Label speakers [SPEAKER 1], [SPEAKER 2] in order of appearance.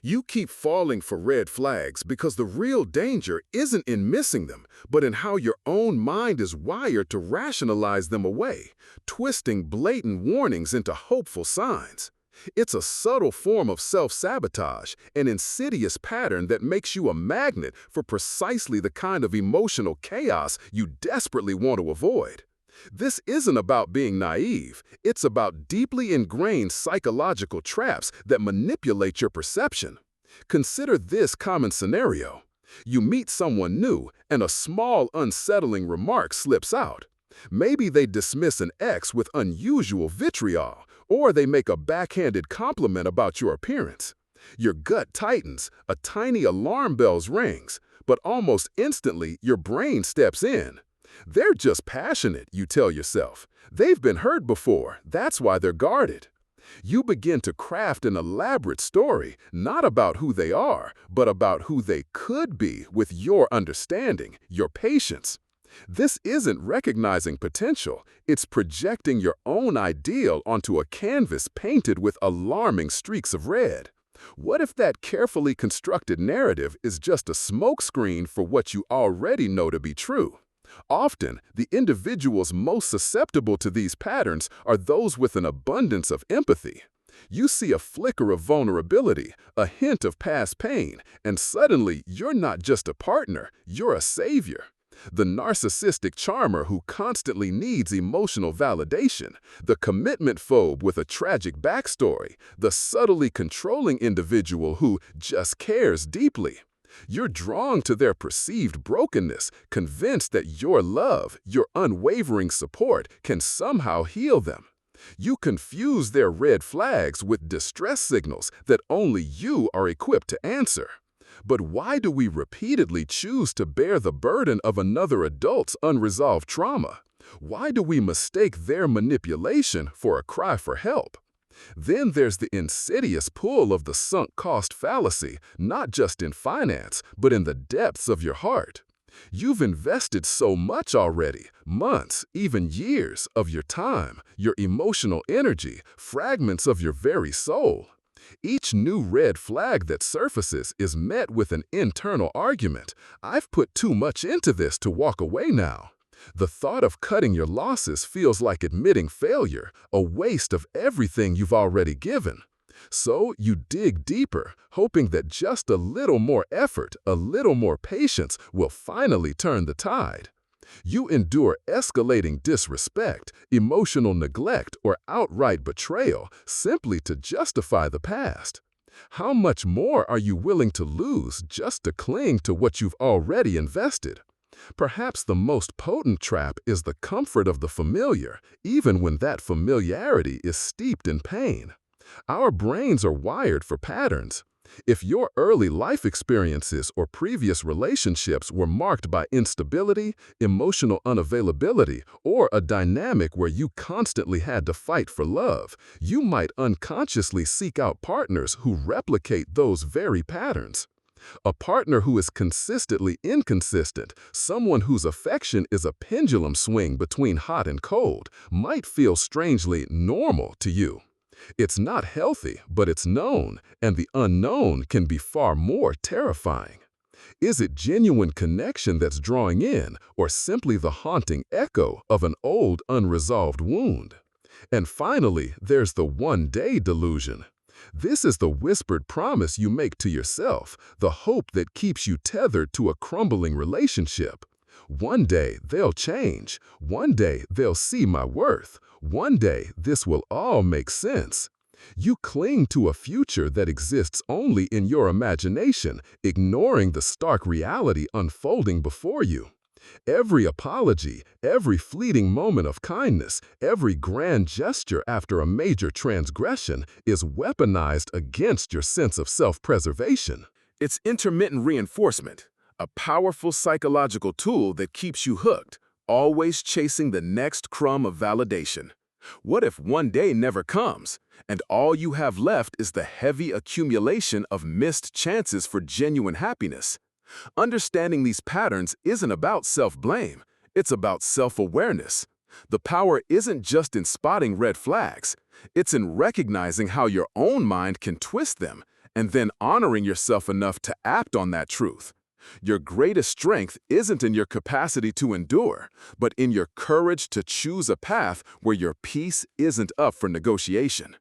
[SPEAKER 1] You keep falling for red flags because the real danger isn't in missing them, but in how your own mind is wired to rationalize them away, twisting blatant warnings into hopeful signs. It's a subtle form of self-sabotage, an insidious pattern that makes you a magnet for precisely the kind of emotional chaos you desperately want to avoid. This isn't about being naive, it's about deeply ingrained psychological traps that manipulate your perception. Consider this common scenario. You meet someone new, and a small, unsettling remark slips out. Maybe they dismiss an ex with unusual vitriol, or they make a backhanded compliment about your appearance. Your gut tightens, a tiny alarm bell rings, but almost instantly your brain steps in. They're just passionate, you tell yourself. They've been hurt before, that's why they're guarded. You begin to craft an elaborate story, not about who they are, but about who they could be with your understanding, your patience. This isn't recognizing potential, it's projecting your own ideal onto a canvas painted with alarming streaks of red. What if that carefully constructed narrative is just a smokescreen for what you already know to be true? Often, the individuals most susceptible to these patterns are those with an abundance of empathy. You see a flicker of vulnerability, a hint of past pain, and suddenly you're not just a partner, you're a savior. The narcissistic charmer who constantly needs emotional validation, the commitment phobe with a tragic backstory, the subtly controlling individual who just cares deeply. You're drawn to their perceived brokenness, convinced that your love, your unwavering support, can somehow heal them. You confuse their red flags with distress signals that only you are equipped to answer. But why do we repeatedly choose to bear the burden of another adult's unresolved trauma? Why do we mistake their manipulation for a cry for help? Then there's the insidious pull of the sunk cost fallacy, not just in finance, but in the depths of your heart. You've invested so much already, months, even years, of your time, your emotional energy, fragments of your very soul. Each new red flag that surfaces is met with an internal argument. I've put too much into this to walk away now. The thought of cutting your losses feels like admitting failure, a waste of everything you've already given. So you dig deeper, hoping that just a little more effort, a little more patience will finally turn the tide. You endure escalating disrespect, emotional neglect, or outright betrayal simply to justify the past. How much more are you willing to lose just to cling to what you've already invested? Perhaps the most potent trap is the comfort of the familiar, even when that familiarity is steeped in pain. Our brains are wired for patterns. If your early life experiences or previous relationships were marked by instability, emotional unavailability, or a dynamic where you constantly had to fight for love, you might unconsciously seek out partners who replicate those very patterns. A partner who is consistently inconsistent, someone whose affection is a pendulum swing between hot and cold, might feel strangely normal to you. It's not healthy, but it's known, and the unknown can be far more terrifying. Is it genuine connection that's drawing in, or simply the haunting echo of an old, unresolved wound? And finally, there's the one-day delusion. This is the whispered promise you make to yourself, the hope that keeps you tethered to a crumbling relationship. One day they'll change. One day they'll see my worth. One day this will all make sense. You cling to a future that exists only in your imagination, ignoring the stark reality unfolding before you. Every apology, every fleeting moment of kindness, every grand gesture after a major transgression is weaponized against your sense of self-preservation. It's intermittent reinforcement, a powerful psychological tool that keeps you hooked, always chasing the next crumb of validation. What if one day never comes, and all you have left is the heavy accumulation of missed chances for genuine happiness? Understanding these patterns isn't about self-blame, it's about self-awareness. The power isn't just in spotting red flags, it's in recognizing how your own mind can twist them and then honoring yourself enough to act on that truth. Your greatest strength isn't in your capacity to endure, but in your courage to choose a path where your peace isn't up for negotiation.